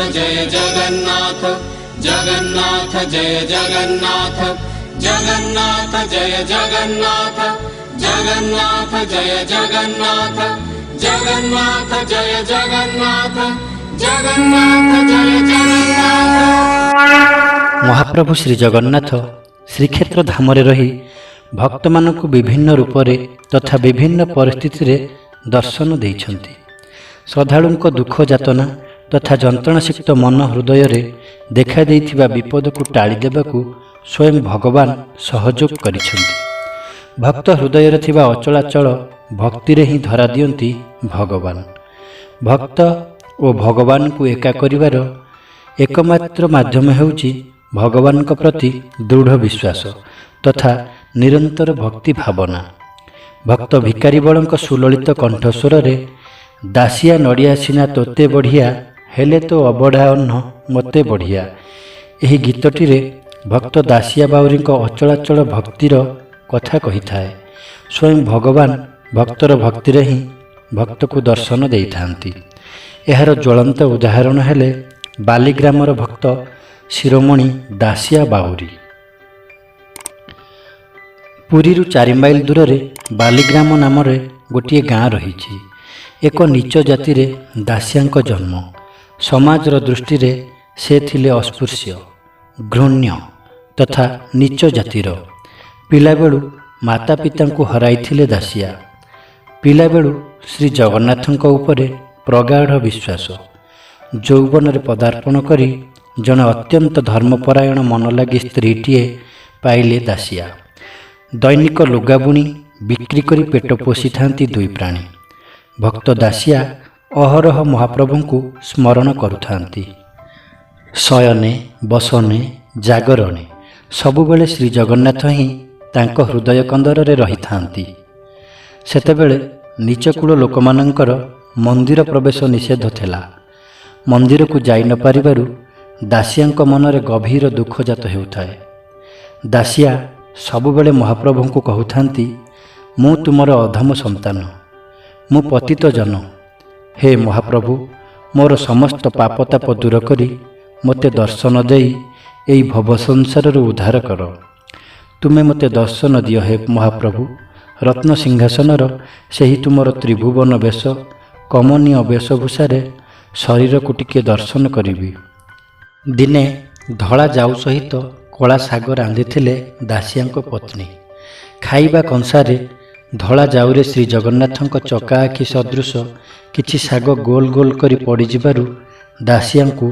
जय जगन्नाथ जगन्नाथ जय जगन्नाथ जगन्नाथ जय जगन्नाथ जगन्नाथ जय जगन्नाथ जगन्नाथ जय जगन्नाथ जगन्नाथ जय जगन्नाथ। महाप्रभु श्री जगन्नाथ श्रीक्षेत्र धाम रही भक्त मानक विभिन्न रूपरे तथा विभिन्न परिस्थिति रे दर्शन देइछन्ति। श्रद्धालुंक दुख यातना तथा जंत्रणासिक्त मन हृदय रे देखा देइथिबा विपद को टाली देबाकू स्वयं भगवान सहयोग करिछन्ति। भक्त हृदय रे थिबा अचलाचल भक्ति रे ही धरा दियंती भगवान। भक्त और भगवान को एका करिवार एकमात्र माध्यम हेउची भगवान को प्रति दृढ़ विश्वास तथा निरंतर भक्ति भावना। भक्त भिकारी बलंक सुललित कंठस्वर रे दासिया नड़िया सिना तोते बढ़िया हेले तो अबढ़ा अन्न मते बढ़िया। एही गीतटी रे भक्त दासिया बाउरी अचलाचल भक्तिर कथा कही थाए। स्वयं भगवान भक्तर भक्ति रे ही भक्त को दर्शन देइथांती। एहार ज्वलंत उदाहरण हेले बालीग्रामर भक्त शिरोमणि दासिया बाउरी। पुरी 4 माइल दूर रे बालीग्राम नाम गोटे गाँ रही। एक नीच जाति रे दासियांक जन्म। समाजर दृष्टि रे से थिले अस्पृश्य घृण्य तथा नीच जातिर। पिलाबेलू माता पिता को हराइथिले दासिया। पिलाबेलू श्री जगन्नाथंक उपरे प्रगाढ़ विश्वास। यौवन रे पदार्पण करी जन अत्यंत धर्मपरायण मन लगी स्त्रीटीए पाइले दासिया। दैनिक लुगा बुणी बिक्री करी पेट पोषि थांती दुई प्राणी। भक्त दासिया अहरह महाप्रभु को स्मरण करुथांती। शयने बसने जागरणे सबुबेले श्री जगन्नाथ ही तांको हृदय कंदर रे रही थांती। सेतेबेले नीचकूल लोकमानंकर मंदिर प्रवेश निषेध थिला। मंदिर को जाई न पारिबारु दासियांक मनरे गभीर दुख जात हेउथाए। दासिया सबुबेले महाप्रभु को कहूथांती, मु तुमर अधम संतान, मु पतित जन। हे महाप्रभु, मोर समस्त पापताप दूर करी मते दर्शन देई एई भव संसार उद्धार कर। तुमे मते दर्शन दियो हे महाप्रभु। रत्न सिंहासनर सेही तुमर त्रिभुवन बेश कमनीय वेशभूषारे शरीर को टिके दर्शन करिबी। दिने धला जाऊ सहित कला साग रांधिथिले दासियांक पत्नी। खाइबा कंसारे धला जाऊरे श्री जगन्नाथंक चका आखि सदृश किछि साग गोल गोल करी पड़ी जिबारु दासियांकु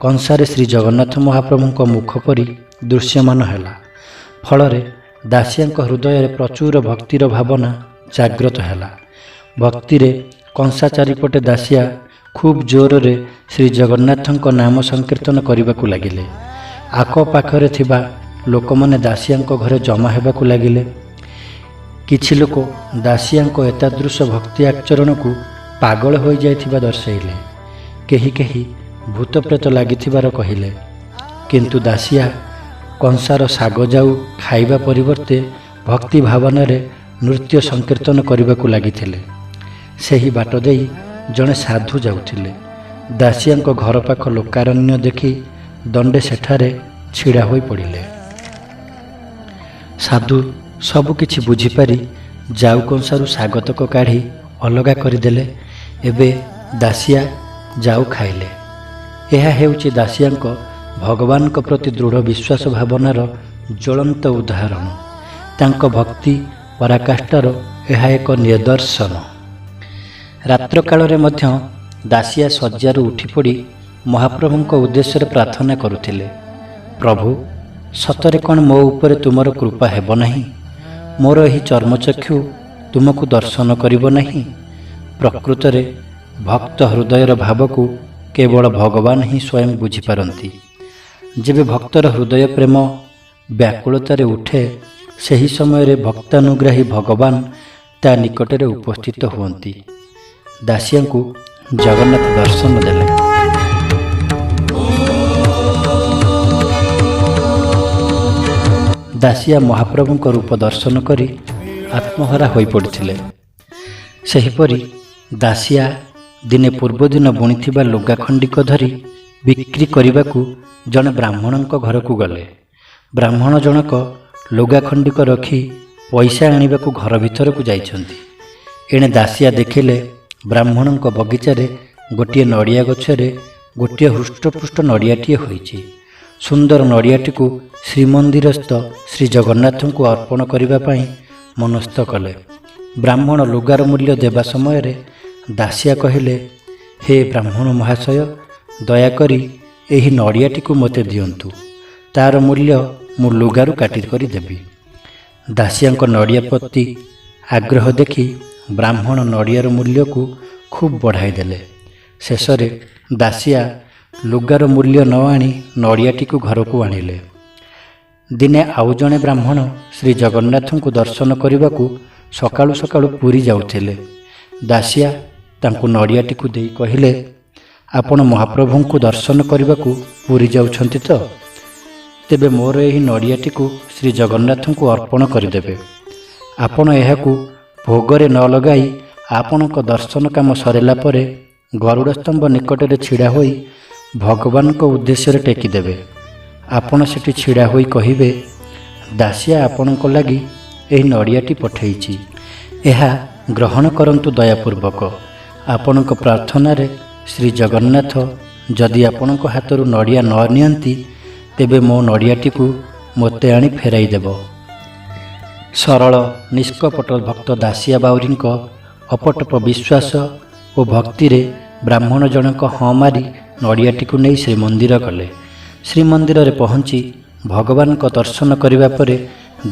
कंसारे श्री जगन्नाथ महाप्रभुंक मुख परी दृश्यमान हैला। फलरे दासियांक हृदय प्रचुर भक्तिर भावना जाग्रत हैला। भक्तिरे कंसा चारिपटे दासिया खूब जोर रे श्री जगन्नाथंक नाम संकीर्तन करबाकू लागिले। आखपाखरे थिबा लोकमाने दासियांक घरे जमा हेबाकू लागिले। किछि लोक दासियांक एतादृश भक्ति आचरण को पागल हो जाइथिबा दर्शाइले। केही केही भूत प्रेत लागिथिबार कहिले। किंतु दासिया कंसार साग जाऊ खाइबा परिवर्ते भक्ति भावना रे नृत्य संकीर्तन करबाकू लागिथिले। सेही बाट देई जणे साधु जाउथिले। दासियांक घर पाख लोकारण्य देखि दंडे सेठारे छिड़ा होई पड़िले। साधु सबु किछि बुझिपारी जाऊ कंसारू सागतक काढ़ी अलगा करदेले। एबे दासिया जाऊ खाइले। यह हेउछि दासियांक भगवान को प्रति दृढ़ विश्वास भावनार ज्वलंत उदाहरण। तांक भक्ति पराकाष्ठार यह एक निदर्शन। रात्र काल मध्य दासिया शज्यारू उठी पड़ी महाप्रभुंक उद्देश्य प्रार्थना करुथिले। प्रभु, सतरे कौन मो उपरे तुमर कृपा हेब नहीं? मोर एही चर्मचक्षु तुमको दर्शन करिब नहीं? प्रकृत रे भक्त हृदयर भाव को केवल भगवान ही स्वयं बुझिपारती। जेबे भक्तर हृदय प्रेम व्याकुलतारे उठे सही समय भक्तानुग्राही भगवान ता निकटरे उपस्थित हुअन्ति। दासिया को जगन्नाथ दर्शन देले। दासिया महाप्रभु को रूप दर्शन करी आत्महरा हो पड़ते। सेहीपरि दासिया दिने पूर्व दिन बुणीथिबा लुगा खंडिक धरी ବିକ୍ରି କରିବାକୁ ଜଣେ ବ୍ରାହ୍ମଣଙ୍କ ଘରକୁ ଗଲେ। ବ୍ରାହ୍ମଣ ଜଣକ ଲୁଗା ଖଣ୍ଡିକ ରଖି ପଇସା ଆଣିବାକୁ ଘର ଭିତରକୁ ଯାଇଛନ୍ତି। ଏଣେ ଦାସିଆ ଦେଖିଲେ ବ୍ରାହ୍ମଣଙ୍କ ବଗିଚାରେ ଗୋଟିଏ ନଡ଼ିଆ ଗଛରେ ଗୋଟିଏ ହୃଷ୍ଟପୃଷ୍ଟ ନଡ଼ିଆଟିଏ ହୋଇଛି। ସୁନ୍ଦର ନଡ଼ିଆଟିକୁ ଶ୍ରୀମନ୍ଦିରସ୍ଥ ଶ୍ରୀ ଜଗନ୍ନାଥଙ୍କୁ ଅର୍ପଣ କରିବା ପାଇଁ ମନସ୍ଥ କଲେ। ବ୍ରାହ୍ମଣ ଲୁଗାର ମୂଲ୍ୟ ଦେବା ସମୟରେ ଦାସିଆ କହିଲେ, ହେ ବ୍ରାହ୍ମଣ ମହାଶୟ, ଦୟାକରି ଏହି ନଡ଼ିଆଟିକୁ ମୋତେ ଦିଅନ୍ତୁ। ତାର ମୂଲ୍ୟ ମୁଁ ଲୁଗାରୁ କାଟି କରି ଦେବି। ଦାସିଆଙ୍କ ନଡ଼ିଆ ପ୍ରତି ଆଗ୍ରହ ଦେଖି ବ୍ରାହ୍ମଣ ନଡ଼ିଆର ମୂଲ୍ୟକୁ ଖୁବ୍ ବଢ଼ାଇ ଦେଲେ। ଶେଷରେ ଦାସିଆ ଲୁଗାର ମୂଲ୍ୟ ନ ଆଣି ନଡ଼ିଆଟିକୁ ଘରକୁ ଆଣିଲେ। ଦିନେ ଆଉ ଜଣେ ବ୍ରାହ୍ମଣ ଶ୍ରୀ ଜଗନ୍ନାଥଙ୍କୁ ଦର୍ଶନ କରିବାକୁ ସକାଳୁ ସକାଳୁ ପୁରୀ ଯାଉଥିଲେ। ଦାସିଆ ତାଙ୍କୁ ନଡ଼ିଆଟିକୁ ଦେଇ କହିଲେ, ଆପଣ ମହାପ୍ରଭୁଙ୍କୁ ଦର୍ଶନ କରିବାକୁ ପୁରୀ ଯାଉଛନ୍ତି ତ? ତେବେ ମୋର ଏହି ନଡ଼ିଆଟିକୁ ଶ୍ରୀ ଜଗନ୍ନାଥଙ୍କୁ ଅର୍ପଣ କରିଦେବେ। ଆପଣ ଏହାକୁ ଭୋଗରେ ନ ଲଗାଇ ଆପଣଙ୍କ ଦର୍ଶନ କାମ ସରିଲା ପରେ ଗରୁଡ଼ ସ୍ତମ୍ଭ ନିକଟରେ ଛିଡ଼ା ହୋଇ ଭଗବାନଙ୍କ ଉଦ୍ଦେଶ୍ୟରେ ଟେକିଦେବେ। ଆପଣ ସେଠି ଛିଡ଼ା ହୋଇ କହିବେ, ଦାସିଆ ଆପଣଙ୍କ ଲାଗି ଏହି ନଡ଼ିଆଟି ପଠାଇଛି, ଏହା ଗ୍ରହଣ କରନ୍ତୁ ଦୟାପୂର୍ବକ। ଆପଣଙ୍କ ପ୍ରାର୍ଥନାରେ ଶ୍ରୀ ଜଗନ୍ନାଥ ଯଦି ଆପଣଙ୍କ ହାତରୁ ନଡ଼ିଆ ନ ନିଅନ୍ତି, ତେବେ ମୋ ନଡ଼ିଆଟିକୁ ମୋତେ ଆଣି ଫେରାଇ ଦେବ। ସରଳ ନିଷ୍କପଟ ଭକ୍ତ ଦାସିଆ ବାଉରୀଙ୍କ ଅପଟପ ବିଶ୍ୱାସ ଓ ଭକ୍ତିରେ ବ୍ରାହ୍ମଣ ଜଣକ ହଁ ମାରି ନଡ଼ିଆଟିକୁ ନେଇ ଶ୍ରୀମନ୍ଦିର ଗଲେ। ଶ୍ରୀମନ୍ଦିରରେ ପହଞ୍ଚି ଭଗବାନଙ୍କ ଦର୍ଶନ କରିବା ପରେ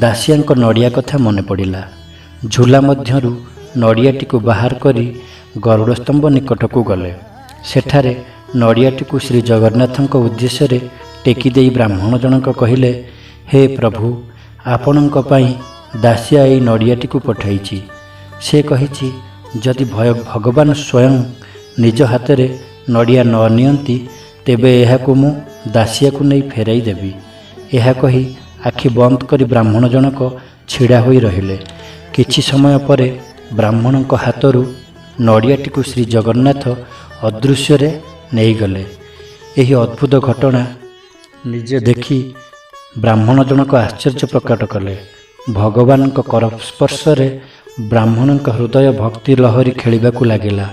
ଦାସିଆଙ୍କ ନଡ଼ିଆ କଥା ମନେ ପଡ଼ିଲା। ଝୁଲା ମଧ୍ୟରୁ ନଡ଼ିଆଟିକୁ ବାହାର କରି ଗରୁଡ଼ ସ୍ତମ୍ଭ ନିକଟକୁ ଗଲେ। ସେଠାରେ ନଡ଼ିଆଟିକୁ ଶ୍ରୀ ଜଗନ୍ନାଥଙ୍କ ଉଦ୍ଦେଶ୍ୟରେ ଟେକି ଦେଇ ବ୍ରାହ୍ମଣ ଜଣକ କହିଲେ, ହେ ପ୍ରଭୁ, ଆପଣଙ୍କ ପାଇଁ ଦାସିଆ ଏହି ନଡ଼ିଆଟିକୁ ପଠାଇଛି। ସେ କହିଛି, ଯଦି ଭଗବାନ ସ୍ୱୟଂ ନିଜ ହାତରେ ନଡ଼ିଆ ନ ନିଅନ୍ତି, ତେବେ ଏହାକୁ ମୁଁ ଦାସିଆକୁ ନେଇ ଫେରାଇ ଦେବି। ଏହା କହି ଆଖି ବନ୍ଦ କରି ବ୍ରାହ୍ମଣ ଜଣକ ଛିଡ଼ା ହୋଇ ରହିଲେ। କିଛି ସମୟ ପରେ ବ୍ରାହ୍ମଣଙ୍କ ହାତରୁ ନଡ଼ିଆଟିକୁ ଶ୍ରୀ ଜଗନ୍ନାଥ ଅଦୃଶ୍ୟରେ ନେଇଗଲେ। ଏହି ଅଦ୍ଭୁତ ଘଟଣା ନିଜେ ଦେଖି ବ୍ରାହ୍ମଣ ଜଣକ ଆଶ୍ଚର୍ଯ୍ୟ ପ୍ରକଟ କଲେ। ଭଗବାନଙ୍କ କରସ୍ପର୍ଶରେ ବ୍ରାହ୍ମଣଙ୍କ ହୃଦୟ ଭକ୍ତି ଲହରୀ ଖେଳିବାକୁ ଲାଗିଲା।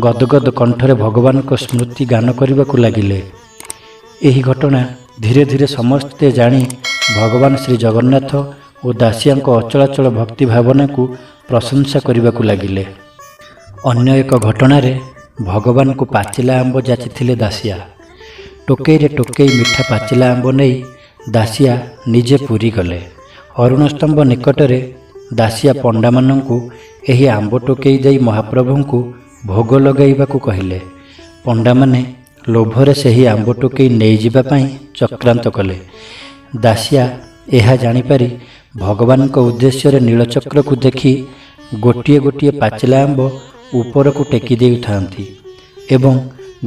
ଗଦଗଦ କଣ୍ଠରେ ଭଗବାନଙ୍କ ସ୍ମୃତି ଗାନ କରିବାକୁ ଲାଗିଲେ। ଏହି ଘଟଣା ଧୀରେ ଧୀରେ ସମସ୍ତେ ଜାଣି ଭଗବାନ ଶ୍ରୀ ଜଗନ୍ନାଥ ଓ ଦାସିଆଙ୍କ ଅଚଳାଚଳ ଭକ୍ତି ଭାବନାକୁ ପ୍ରଶଂସା କରିବାକୁ ଲାଗିଲେ। ଅନ୍ୟ ଏକ ଘଟଣାରେ ଭଗବାନଙ୍କୁ ପାଚିଲା ଆମ୍ବ ଯାଚିଥିଲେ ଦାସିଆ। ଟୋକେଇରେ ଟୋକେଇ ମିଠା ପାଚିଲା ଆମ୍ବ ନେଇ ଦାସିଆ ନିଜେ ପୁରୀ ଗଲେ। ଅରୁଣ ସ୍ତମ୍ଭ ନିକଟରେ ଦାସିଆ ପଣ୍ଡାମାନଙ୍କୁ ଏହି ଆମ୍ବ ଟୋକେଇ ଦେଇ ମହାପ୍ରଭୁଙ୍କୁ ଭୋଗ ଲଗାଇବାକୁ କହିଲେ। ପଣ୍ଡାମାନେ ଲୋଭରେ ସେହି ଆମ୍ବ ଟୋକେଇ ନେଇଯିବା ପାଇଁ ଚକ୍ରାନ୍ତ କଲେ। ଦାସିଆ ଏହା ଜାଣିପାରି ଭଗବାନଙ୍କ ଉଦ୍ଦେଶ୍ୟରେ ନୀଳଚକ୍ରକୁ ଦେଖି ଗୋଟିଏ ଗୋଟିଏ ପାଚିଲା ଆମ୍ବ ଉପରକୁ ଟେକି ଦେଉଥାନ୍ତି ଏବଂ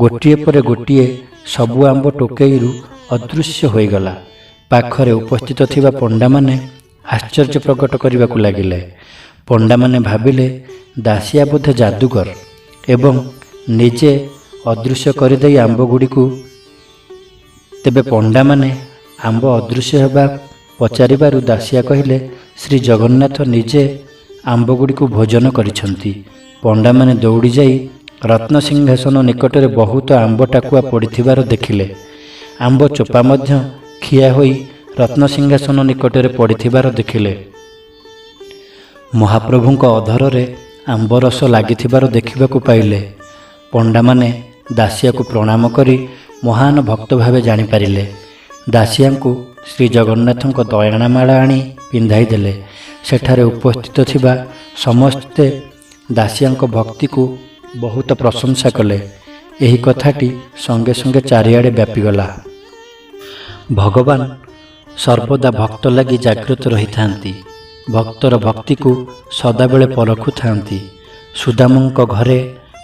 ଗୋଟିଏ ପରେ ଗୋଟିଏ ସବୁ ଆମ୍ବ ଟୋକେଇରୁ ଅଦୃଶ୍ୟ ହୋଇଗଲା। ପାଖରେ ଉପସ୍ଥିତ ଥିବା ପଣ୍ଡାମାନେ ଆଶ୍ଚର୍ଯ୍ୟ ପ୍ରକଟ କରିବାକୁ ଲାଗିଲେ। ପଣ୍ଡାମାନେ ଭାବିଲେ ଦାସିଆ ବୋଧେ ଯାଦୁକର ଏବଂ ନିଜେ ଅଦୃଶ୍ୟ କରିଦେଇ ଆମ୍ବଗୁଡ଼ିକୁ। ତେବେ ପଣ୍ଡାମାନେ ଆମ୍ବ ଅଦୃଶ୍ୟ ହେବା ପଚାରିବାରୁ ଦାସିଆ କହିଲେ, ଶ୍ରୀ ଜଗନ୍ନାଥ ନିଜେ ଆମ୍ବଗୁଡ଼ିକୁ ଭୋଜନ କରିଛନ୍ତି। ପଣ୍ଡାମାନେ ଦୌଡ଼ି ଯାଇ ରତ୍ନସିଂହାସନ ନିକଟରେ ବହୁତ ଆମ୍ବ ଟାକୁଆ ପଡ଼ିଥିବାର ଦେଖିଲେ। ଆମ୍ବ ଚୋପା ମଧ୍ୟ ଖିଆ ହୋଇ ରତ୍ନସିଂହାସନ ନିକଟରେ ପଡ଼ିଥିବାର ଦେଖିଲେ। ମହାପ୍ରଭୁଙ୍କ ଅଧରରେ ଆମ୍ବରସ ଲାଗିଥିବାର ଦେଖିବାକୁ ପାଇଲେ। ପଣ୍ଡାମାନେ ଦାସିଆକୁ ପ୍ରଣାମ କରି ମହାନ ଭକ୍ତ ଭାବେ ଜାଣିପାରିଲେ। ଦାସିଆଙ୍କୁ ଶ୍ରୀ ଜଗନ୍ନାଥଙ୍କ ଦୟଣାମାଳା ଆଣି ପିନ୍ଧାଇ ଦେଲେ। ସେଠାରେ ଉପସ୍ଥିତ ଥିବା ସମସ୍ତେ ଦାସିଆଙ୍କ ଭକ୍ତିକୁ ବହୁତ ପ୍ରଶଂସା କଲେ। ଏହି କଥାଟି ସଙ୍ଗେ ସଙ୍ଗେ ଚାରିଆଡ଼େ ବ୍ୟାପିଗଲା। ଭଗବାନ ସର୍ବଦା ଭକ୍ତ ଲାଗି ଜାଗ୍ରତ ରହିଥାନ୍ତି। ଭକ୍ତର ଭକ୍ତିକୁ ସଦାବେଳେ ପରଖୁଥାନ୍ତି। ସୁଦାମଙ୍କ ଘରେ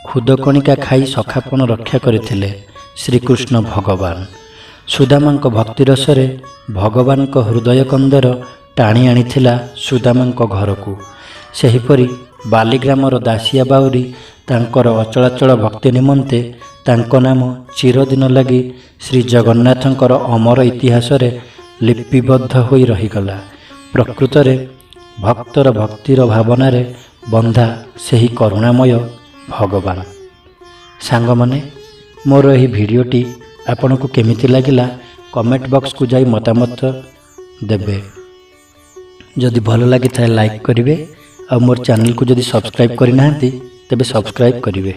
ଖୁଦକଣିକା ଖାଇ ସଖାପଣ ରକ୍ଷା କରିଥିଲେ ଶ୍ରୀକୃଷ୍ଣ ଭଗବାନ। ସୁଦାମାଙ୍କ ଭକ୍ତିରସରେ ଭଗବାନଙ୍କ ହୃଦୟ କନ୍ଦର ଟାଣି ଆଣିଥିଲା ସୁଦାମାଙ୍କ ଘରକୁ। ସେହିପରି ବାଲିଗ୍ରାମର ଦାସିଆ ବାଉରୀ ତାଙ୍କର ଅଚଳାଚଳ ଭକ୍ତି ନିମନ୍ତେ ତାଙ୍କ ନାମ ଚିରଦିନ ଲାଗି ଶ୍ରୀ ଜଗନ୍ନାଥଙ୍କର ଅମର ଇତିହାସରେ ଲିପିବଦ୍ଧ ହୋଇ ରହିଗଲା। ପ୍ରକୃତରେ ଭକ୍ତର ଭକ୍ତିର ଭାବନାରେ ବନ୍ଧା ସେହି କରୁଣାମୟ ଭଗବାନ। ସାଙ୍ଗମାନେ, ମୋର ଏହି ଭିଡ଼ିଓଟି ଆପଣଙ୍କୁ କେମିତି ଲାଗିଲା କମେଣ୍ଟ ବକ୍ସକୁ ଯାଇ ମତାମତ ଦେବେ। ଯଦି ଭଲ ଲାଗିଥାଏ ଲାଇକ୍ କରିବେ, ଆଉ ମୋର ଚ୍ୟାନେଲକୁ ଯଦି ସବସ୍କ୍ରାଇବ୍ କରିନାହାନ୍ତି ତେବେ ସବସ୍କ୍ରାଇବ୍ କରିବେ।